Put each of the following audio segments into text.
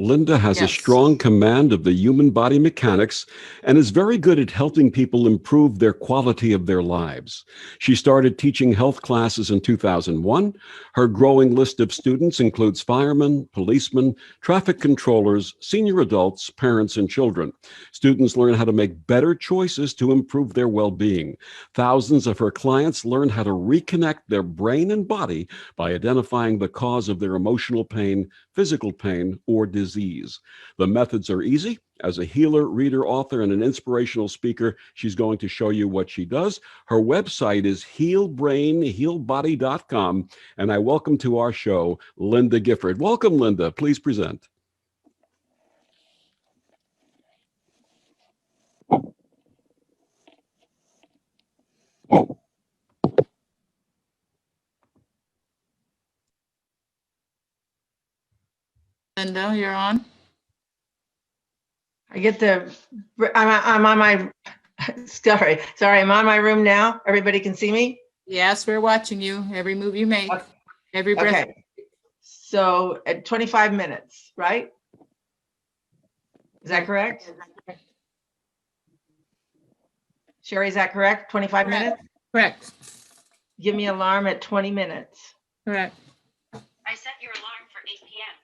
Linda has a Yes. strong command of the human body mechanics and is very good at helping people improve their quality of their lives. She started teaching health classes in 2001. Her growing list of students includes firemen, policemen, traffic controllers, senior adults, parents, and children. Students learn how to make better choices to improve their well-being. Thousands of her clients learn how to reconnect their brain and body by identifying the cause of their emotional pain, physical pain, or disease. The methods are easy. As a healer, reader, author, and an inspirational speaker, she's going to show you what she does. Her website is healbrainhealbody.com, and I welcome to our show Linda Gifford. Welcome, Linda. Please present. Linda, you're on. I get the, I'm on my, sorry, I'm on my room now. Everybody can see me? Yes, we're watching you. Every move you make, every breath. Okay. So at 25 minutes, right? Is that correct? Sheri, is that correct? 25 minutes? Correct. Give me an alarm at 20 minutes. Correct. I set your alarm for 8 p.m.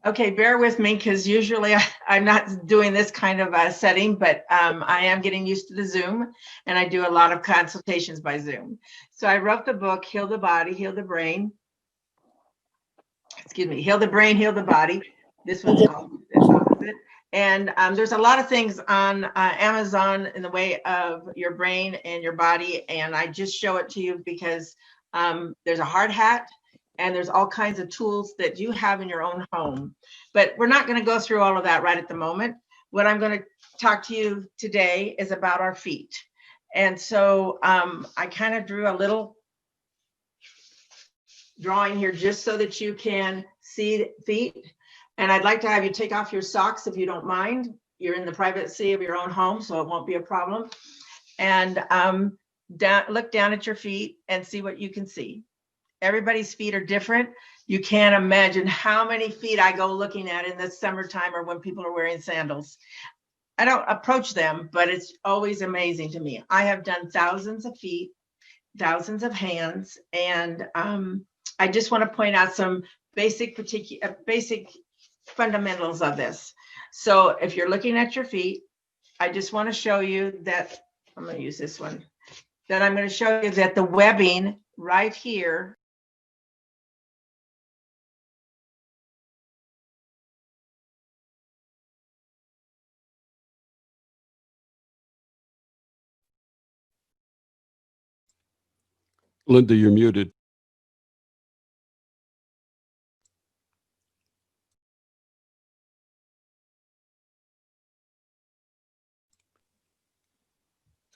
Okay, bear with me because usually I'm not doing this kind of setting, but I am getting used to the Zoom, and I do a lot of consultations by Zoom. So I wrote the book, Heal the Body, Heal the Brain. Excuse me, Heal the Brain, Heal the Body. This one's called the opposite. And there's a lot of things on Amazon in the way of your brain and your body, and I just show it to you because there's a hard hat, and there's all kinds of tools that you have in your own home. But we're not going to go through all of that right at the moment. What I'm going to talk to you today is about our feet. And so I kind of drew a little drawing here just so that you can see feet. And I'd like to have you take off your socks if you don't mind. You're in the privacy of your own home, so it won't be a problem. And look down at your feet and see what you can see. Everybody's feet are different. You can't imagine how many feet I go looking at in the summertime or when people are wearing sandals. I don't approach them, but it's always amazing to me. I have done thousands of feet, thousands of hands, and I just want to point out some basic fundamentals of this. So if you're looking at your feet, I just want to show you that, I'm going to use this one, that I'm going to show you that the webbing right here Linda, you're muted.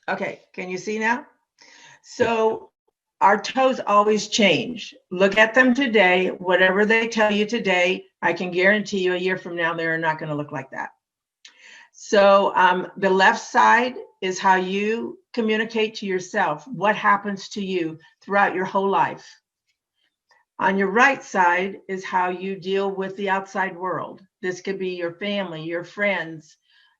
Okay, can you see now? So our toes always change. Look at them today. Whatever they tell you today, I can guarantee you a year from now, they're not going to look like that. So the left side is how you communicate to yourself, what happens to you throughout your whole life. On your right side is how you deal with the outside world. This could be your family, your friends,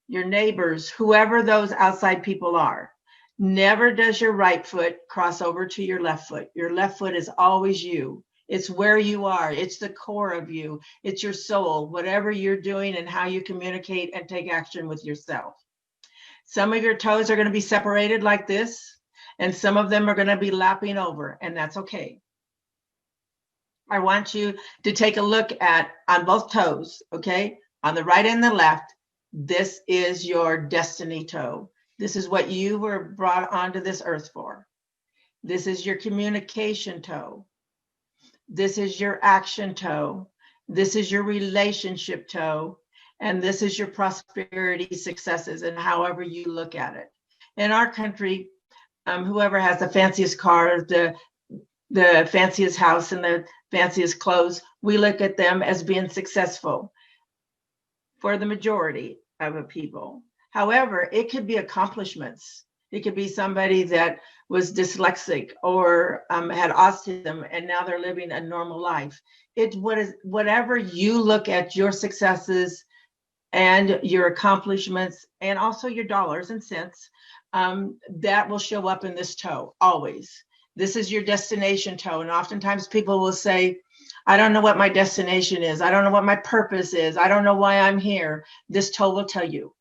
your neighbors, whoever those outside people are. Never does your right foot cross over to your left foot. Your left foot is always you. It's where you are. It's the core of you. It's your soul, whatever you're doing and how you communicate and take action with yourself. Some of your toes are going to be separated like this, and some of them are going to be lapping over, and that's okay. I want you to take a look at on both toes, okay? On the right and the left, this is your destiny toe. This is what you were brought onto this earth for. This is your communication toe. This is your action toe. This is your relationship toe. And this is your prosperity successes and however you look at it. In our country, whoever has the fanciest car, the fanciest house and the fanciest clothes, we look at them as being successful for the majority of people. However, it could be accomplishments. It could be somebody that was dyslexic or had autism, and now they're living a normal life. Whatever you look at your successes and your accomplishments and also your dollars and cents, that will show up in this toe always. This is your destination toe. And oftentimes people will say, I don't know what my destination is. I don't know what my purpose is. I don't know why I'm here. This toe will tell you.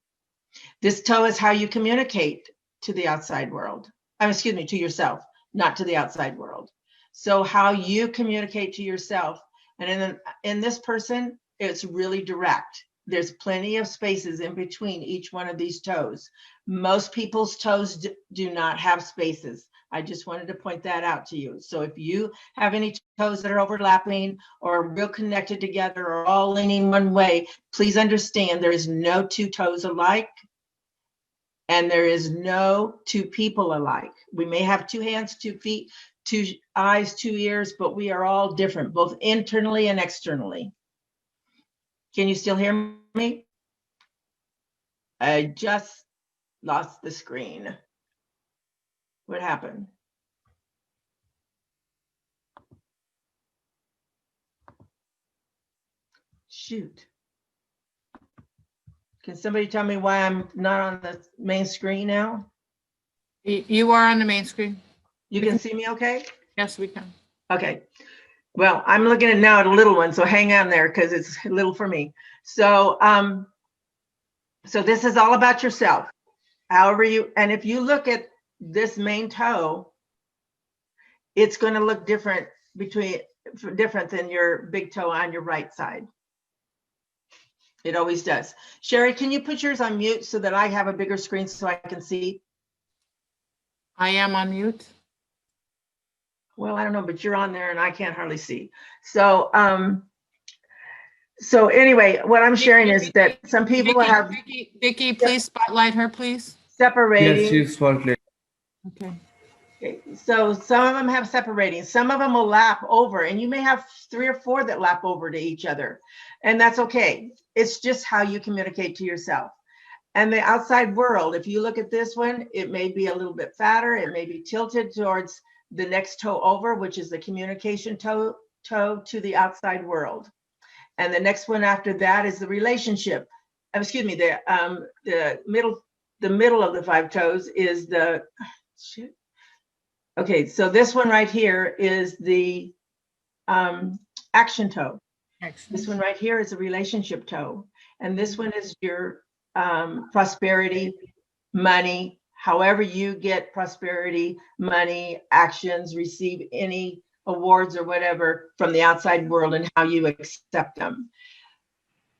This toe is how you communicate to the outside world. Excuse me, to yourself, not to the outside world. So how you communicate to yourself. And in this person, it's really direct. There's plenty of spaces in between each one of these toes. Most people's toes do not have spaces. I just wanted to point that out to you. So if you have any toes that are overlapping or real connected together or all leaning one way, please understand there is no two toes alike and there is no two people alike. We may have two hands, 2 feet, 2 eyes, 2 ears, but we are all different, both internally and externally. Can you still hear me? I just lost the screen. What happened? Shoot. Can somebody tell me why I'm not on the main screen now? You are on the main screen. You can see me okay? Yes, we can. Okay. Well, I'm looking at now at a little one, so hang on there because it's little for me. So, so this is all about yourself. However and if you look at this main toe, it's going to look different than your big toe on your right side. It always does. Sheri, can you put yours on mute so that I have a bigger screen so I can see? I am on mute. Well, I don't know, but you're on there and I can't hardly see. So, so anyway, what I'm sharing is that some people have Vicky, please spotlight her, please. separating. Yes, she's spotlight. Okay. Okay, so some of them have separating, some of them will lap over, and you may have 3 or 4 that lap over to each other, and that's okay. It's just how you communicate to yourself. And the outside world, if you look at this one, it may be a little bit fatter, it may be tilted towards the next toe over, which is the communication toe to the outside world. And the next one after that is the relationship. Excuse me, the middle of the 5 toes is the shit. Okay, so this one right here is the action toe. Excellent. This one right here is a relationship toe. And this one is your prosperity, money, however you get prosperity, money, actions, receive any awards or whatever from the outside world and how you accept them.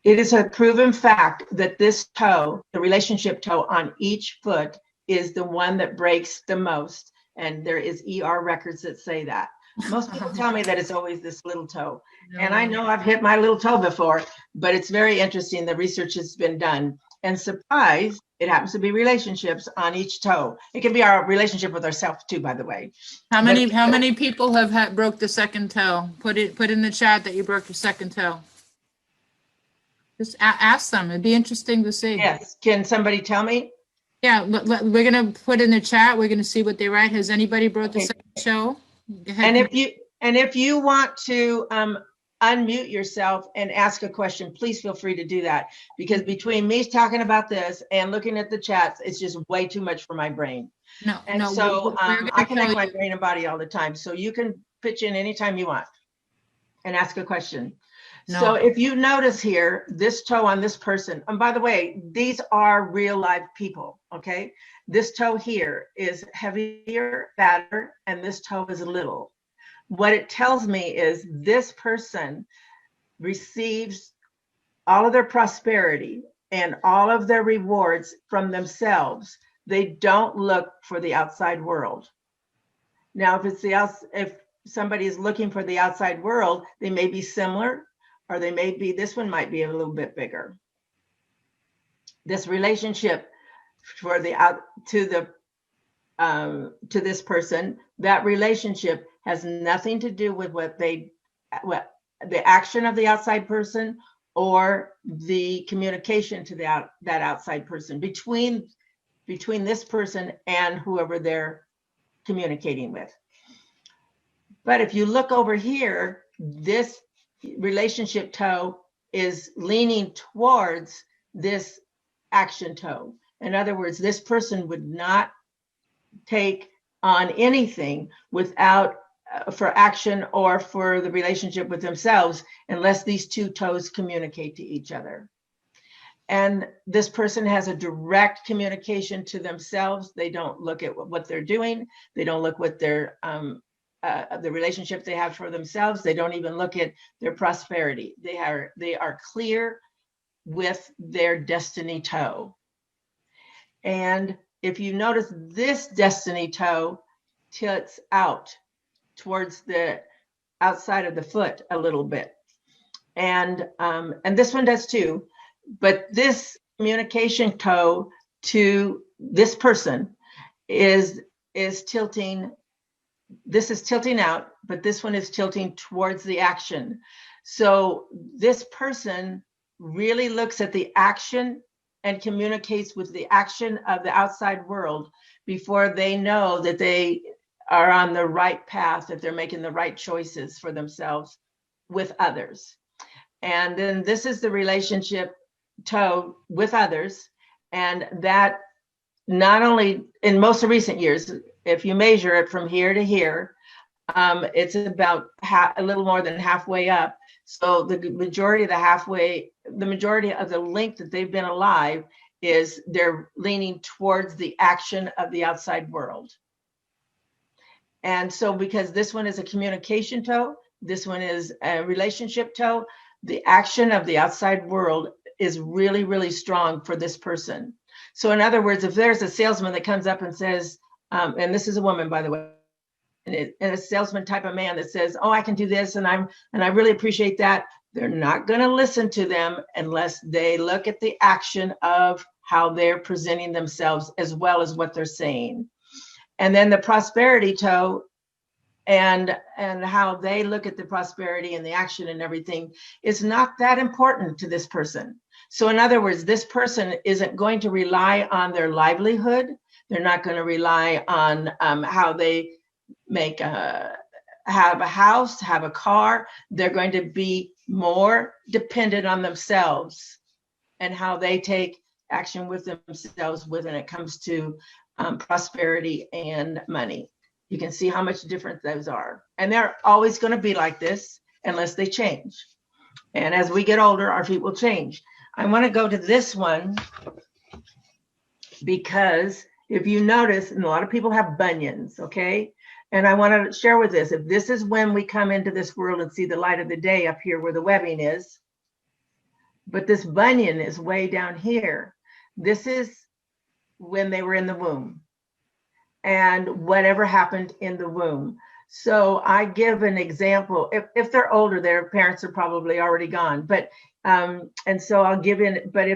It is a proven fact that this toe, the relationship toe on each foot, is the one that breaks the most. And there is ER records that say that. Most people tell me that it's always this little toe. No. And I know I've hit my little toe before, but it's very interesting. The research has been done. And surprise, it happens to be relationships on each toe. It can be our relationship with ourselves too, by the way. How many people have broke the second toe? Put in the chat that you broke your second toe. Just ask them. It'd be interesting to see. Yes. Can somebody tell me? Yeah, we're gonna put in the chat. We're gonna see what they write. Has anybody broke the second toe? Go ahead. And if you want to unmute yourself and ask a question, please feel free to do that, because between me talking about this and looking at the chats, it's just way too much for my brain. No, And no. so I connect tell my you- brain and body all the time. So you can pitch in anytime you want and ask a question. No. So if you notice here, this toe on this person, and by the way, these are real live people, okay? This toe here is heavier, fatter, and this toe is little. What it tells me is this person receives all of their prosperity and all of their rewards from themselves. They don't look for the outside world. Now, if somebody is looking for the outside world, they may be similar, or they may be, this one might be a little bit bigger. This relationship for to this person, that relationship has nothing to do with what the action of the outside person or the communication to that outside person. Between between this person and whoever they're communicating with. But if you look over here, this relationship toe is leaning towards this action toe. In other words, this person would not take on anything without for action or for the relationship with themselves unless these two toes communicate to each other. And this person has a direct communication to themselves. They don't look at what they're doing. They don't look what their the relationship they have for themselves. They don't even look at their prosperity. They are clear with their destiny toe. And if you notice, this destiny toe tilts out towards the outside of the foot a little bit. And this one does too. But this communication toe to this person is tilting. This is tilting out, but this one is tilting towards the action. So this person really looks at the action and communicates with the action of the outside world before they know that they are on the right path, that they're making the right choices for themselves with others. And then this is the relationship toe with others. And that not only in most of recent years, if you measure it from here to here, it's about a little more than halfway up. So the majority of the length that they've been alive is they're leaning towards the action of the outside world. And so because this one is a communication toe, this one is a relationship toe, the action of the outside world is really, really strong for this person. So in other words, if there's a salesman that comes up and says, and this is a woman, by the way, and a salesman type of man that says, oh, I can do this, and I really appreciate that, they're not going to listen to them unless they look at the action of how they're presenting themselves as well as what they're saying. And then the prosperity toe and how they look at the prosperity and the action and everything is not that important to this person. So in other words, this person isn't going to rely on their livelihood. They're not going to rely on how they have a house, have a car. They're going to be more dependent on themselves and how they take action with themselves when it comes to prosperity and money. You can see how much different those are. And they're always going to be like this unless they change. And as we get older, our feet will change. I want to go to this one because if you notice, and a lot of people have bunions, okay? And I want to share with this, if this is when we come into this world and see the light of the day up here where the webbing is, but this bunion is way down here. This is when they were in the womb and whatever happened in the womb. So I give an example. If they're older, their parents are probably already gone. But and so I'll give in. But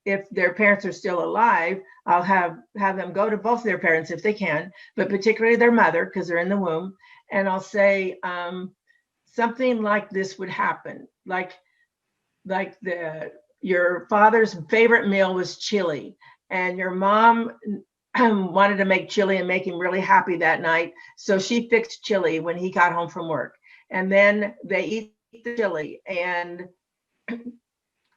if their parents are still alive, I'll have them go to both their parents if they can, but particularly their mother because they're in the womb. And I'll say something like this would happen, like your father's favorite meal was chili, and your mom wanted to make chili and make him really happy that night. So she fixed chili when he got home from work. And then they eat the chili. And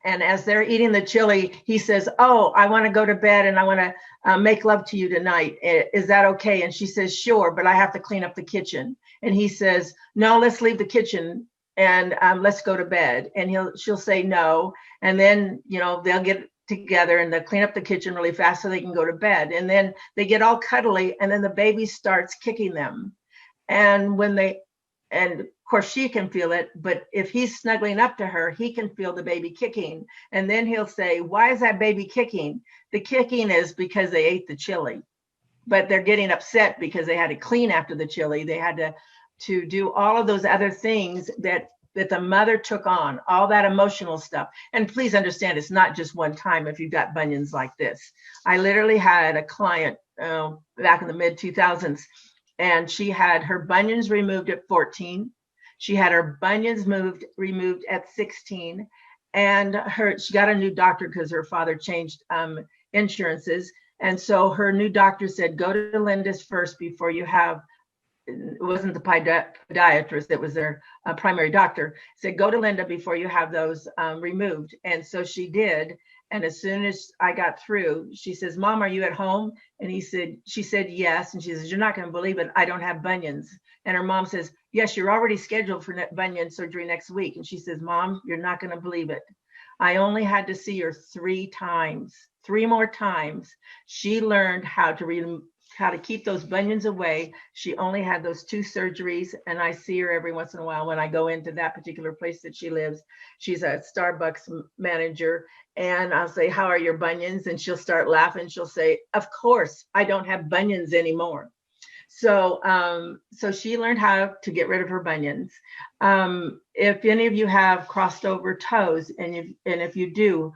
as they're eating the chili, he says, oh, I want to go to bed and I want to make love to you tonight. Is that okay? And she says, sure, but I have to clean up the kitchen. And he says, no, let's leave the kitchen and let's go to bed. And she'll say no. And then, they'll get together and they'll clean up the kitchen really fast so they can go to bed. And then they get all cuddly and then the baby starts kicking them. And of course she can feel it, but if he's snuggling up to her, he can feel the baby kicking. And then he'll say, why is that baby kicking? The kicking is because they ate the chili, but they're getting upset because they had to clean after the chili. They had to do all of those other things that the mother took on, all that emotional stuff. And please understand, it's not just one time if you've got bunions like this. I literally had a client back in the mid 2000s, and she had her bunions removed at 14. She had her bunions removed at 16. And she got a new doctor because her father changed insurances. And so her new doctor said, go to Linda's first before you have, it wasn't the podiatrist, it was their primary doctor, said, go to Linda before you have those removed. And so she did. And as soon as I got through, she says, Mom, are you at home? And she said, yes. And she says, you're not going to believe it, I don't have bunions. And her mom says, yes, you're already scheduled for bunion surgery next week. And she says, Mom, you're not going to believe it. I only had to see her 3 times, 3 more times. She learned how to keep those bunions away. She only had those 2 surgeries, and I see her every once in a while when I go into that particular place that she lives. She's a Starbucks manager, and I'll say, how are your bunions? And she'll start laughing. She'll say, of course, I don't have bunions anymore. So, so she learned how to get rid of her bunions. If any of you have crossed over toes, and if you do,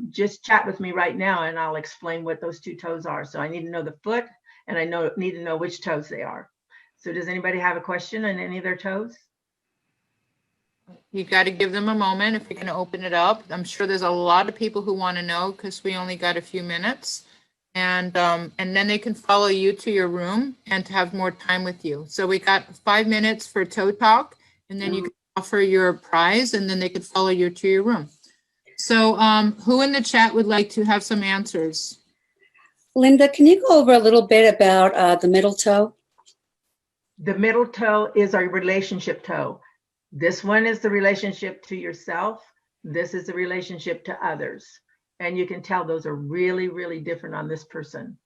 just chat with me right now, and I'll explain what those 2 toes are. So I need to know the foot, and I need to know which toes they are. So does anybody have a question on any of their toes? You got to give them a moment if you're going to open it up. I'm sure there's a lot of people who want to know because we only got a few minutes. And then they can follow you to your room and to have more time with you. So we got 5 minutes for toe talk, and then you can offer your prize, and then they can follow you to your room. So who in the chat would like to have some answers? Linda, can you go over a little bit about the middle toe? The middle toe is our relationship toe. This one is the relationship to yourself. This is the relationship to others. And you can tell those are really, really different on this person.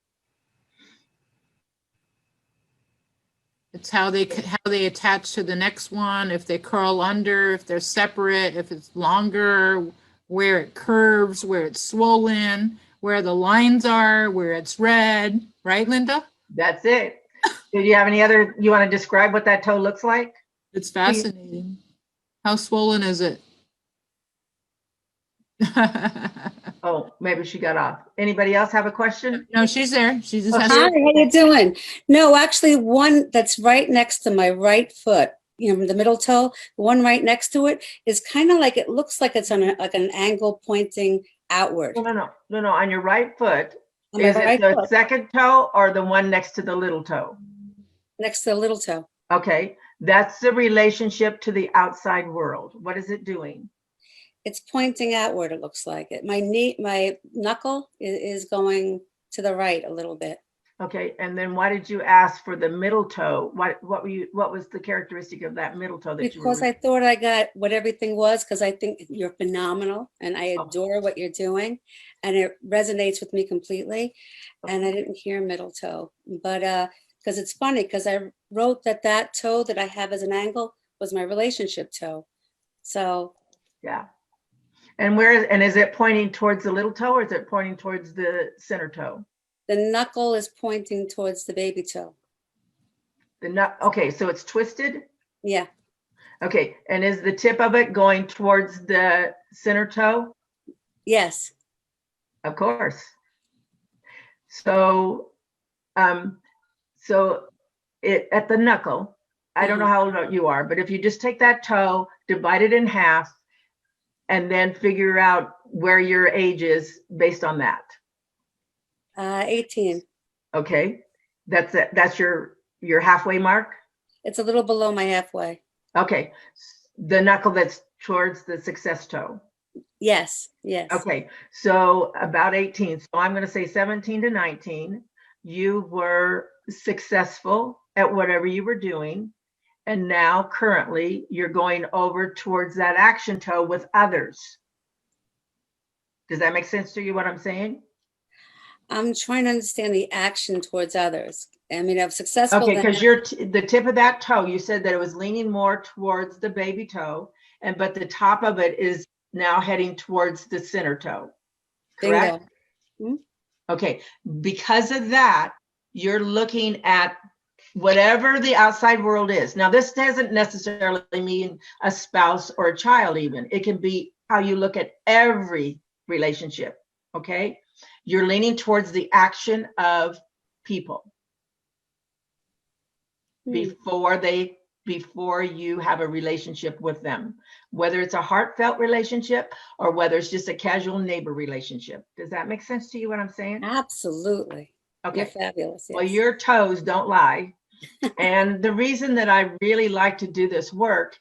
It's how they attach to the next one, if they curl under, if they're separate, if it's longer, where it curves, where it's swollen, where the lines are, where it's red. Right, Linda? That's it. Do you have any other, you want to describe what that toe looks like? It's fascinating. How swollen is it? Oh, maybe she got off. Anybody else have a question? No, she's there. She just has Hi, how you doing? No, actually, one that's right next to my right foot, you know, the middle toe, the one right next to it is kind of like, it looks like it's on like an angle pointing outward. No. On your right foot. On my Is it right the foot, second toe or the one next to the little toe? next to the little toe. Okay, that's the relationship to the outside world. What is it doing? It's pointing outward, it looks like it. My knuckle is going to the right a little bit. Okay, and then why did you ask for the middle toe? What was the characteristic of that middle toe that Because I thought I got what everything was, because I think you're phenomenal and I adore what you're doing and it resonates with me completely. And I didn't hear middle toe, but because it's funny, because I wrote that toe that I have as an angle was my relationship toe. So yeah. And is it pointing towards the little toe, or is it pointing towards the center toe? the knuckle is pointing towards the baby toe. Okay, so it's twisted? Yeah. Okay, and is the tip of it going towards the center toe? Yes. Of course. So, it at the knuckle, I don't know how old you are, but if you just take that toe, divide it in half, and then figure out where your age is based on that. 18. Okay, that's it. That's your halfway mark. It's a little below my halfway. Okay, the knuckle that's towards the success toe. Yes. Yes. Okay, so about 18. So I'm going to say 17 to 19. You were successful at whatever you were doing. And now currently you're going over towards that action toe with others. Does that make sense to you, what I'm saying? I'm trying to understand the action towards others. I mean, I'm successful. Okay, because the tip of that toe, you said that it was leaning more towards the baby toe, but the top of it is now heading towards the center toe. Correct? Bingo. Okay, because of that, you're looking at whatever the outside world is. Now, this doesn't necessarily mean a spouse or a child even. It can be how you look at every relationship, okay? You're leaning towards the action of people before they before you have a relationship with them, whether it's a heartfelt relationship or whether it's just a casual neighbor relationship. Does that make sense to you, what I'm saying? Absolutely. You're Okay. fabulous. Well, Yes. your toes don't lie. And the reason that I really like to do this work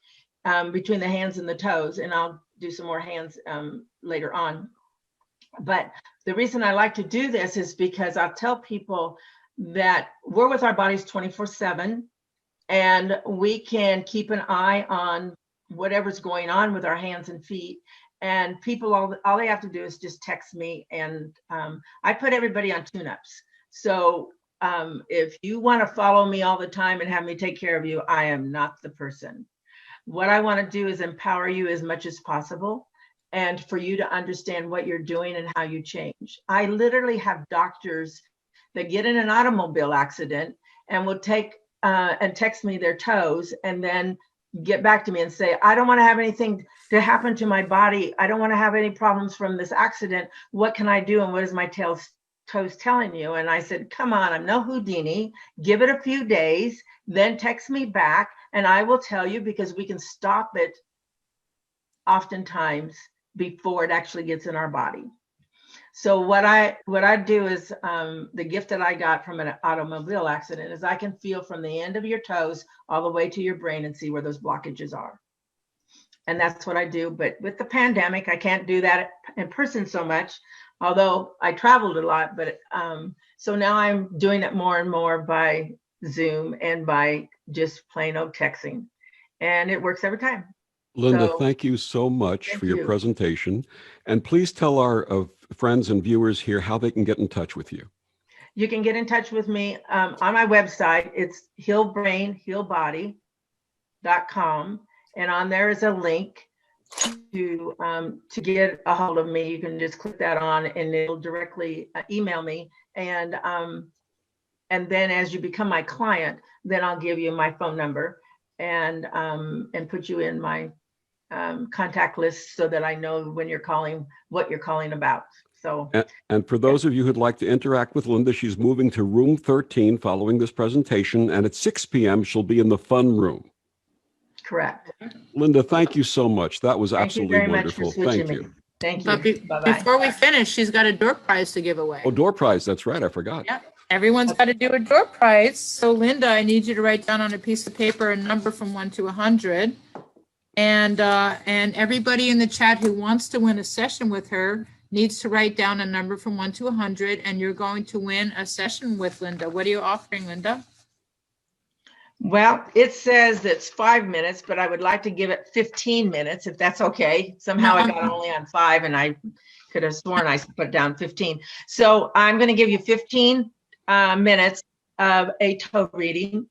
between the hands and the toes, and I'll do some more hands later on, but the reason I like to do this is because I'll tell people that we're with our bodies 24/7, and we can keep an eye on whatever's going on with our hands and feet. And people, all they have to do is just text me, and I put everybody on tune-ups. So if you want to follow me all the time and have me take care of you, I am not the person. What I want to do is empower you as much as possible, and for you to understand what you're doing and how you change. I literally have doctors that get in an automobile accident and will take and text me their toes and then get back to me and say, I don't want to have anything to happen to my body. I don't want to have any problems from this accident. What can I do? And what is my toes telling you? And I said, come on, I'm no Houdini. Give it a few days, then text me back and I will tell you, because we can stop it oftentimes before it actually gets in our body. So what I do is the gift that I got from an automobile accident is I can feel from the end of your toes all the way to your brain and see where those blockages are. And that's what I do. But with the pandemic, I can't do that in person so much, although I traveled a lot. But so now I'm doing it more and more by Zoom and by just plain old texting. And it works every time. Linda, So, thank you so much thank for your you. presentation. And please tell our friends and viewers here how they can get in touch with you. You can get in touch with me on my website. It's healbrainhealbody.com. And on there is a link to get a hold of me. You can just click that on and it'll directly email me. And then as you become my client, then I'll give you my phone number and put you in my contact list so that I know when you're calling, what you're calling about. So, and for those of you who'd like to interact with Linda, she's moving to room 13 following this presentation, and at 6 p.m. she'll be in the fun room. correct. Linda, thank you so much. That was Thank you absolutely very much wonderful. for switching Thank me. you. Thank But you. Bye-bye. before we finish, she's got a door prize to give away. Oh, door prize. That's right. I forgot. Yeah, everyone's got to do a door prize. So Linda, I need you to write down on a piece of paper a number from 1 to 100. And everybody in the chat who wants to win a session with her needs to write down a number from 1 to 100, and you're going to win a session with Linda. What are you offering, Linda? Well, it says it's 5 minutes, but I would like to give it 15 minutes if that's okay. Somehow I got only on 5 and I could have sworn I put down 15. So I'm going to give you 15 minutes of a toe reading,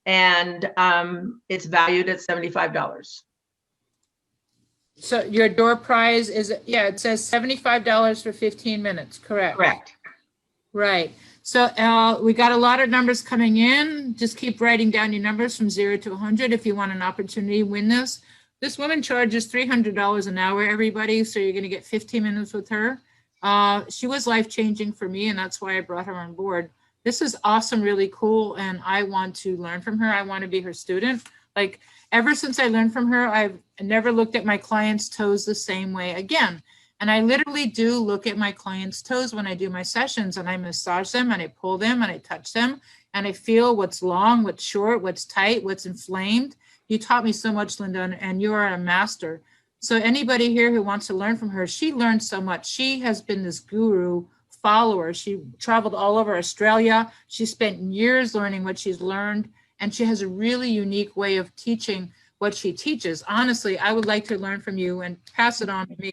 and it's valued at $75. So your door prize is, yeah, it says $75 for 15 minutes, correct? Correct. Right. So we got a lot of numbers coming in. Just keep writing down your numbers from 0 to 100 if you want an opportunity to win this. This woman charges $300 an hour, everybody. So you're going to get 15 minutes with her. She was life-changing for me, and that's why I brought her on board. This is awesome, really cool, and I want to learn from her. I want to be her student. Like, ever since I learned from her, I've never looked at my clients' toes the same way again. And I literally do look at my clients' toes when I do my sessions, and I massage them and I pull them and I touch them and I feel what's long, what's short, what's tight, what's inflamed. You taught me so much, Linda, and you are a master. So anybody here who wants to learn from her, she learned so much. She has been this guru follower. She traveled all over Australia. She spent years learning what she's learned, and she has a really unique way of teaching what she teaches. Honestly, I would like to learn from you and pass it on to me.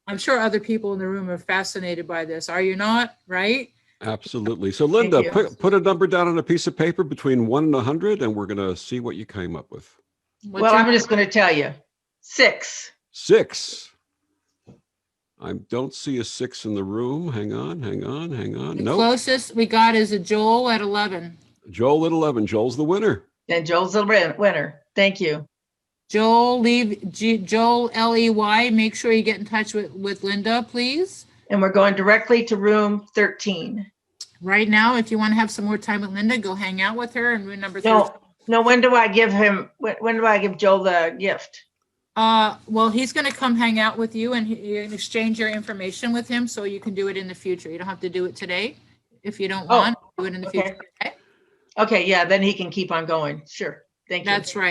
I'm sure other people in the room are fascinated by this. Are you not? Right? Absolutely. So Linda, put a number down on a piece of paper between 1 and 100, and we're going to see what you came up with. Well, I'm just going to tell you, 6. 6. I don't see a 6 in the room. Hang on. The Nope. closest we got is a Joel at 11. Joel at 11. Joel's the winner. And Joel's the winner. Thank you. Joel, Joel, L-E-Y. Make sure you get in touch with Linda, please. And we're going directly to room 13. Right now, if you want to have some more time with Linda, go hang out with her in room number 13. No, No, when do I give him, when do I give Joel the gift? Well, he's going to come hang out with you and you can exchange your information with him so you can do it in the future. You don't have to do it today. If you don't Oh, want, do it in the okay. future. Okay? Okay, yeah, then he can keep on going. Sure. Thank you. That's right.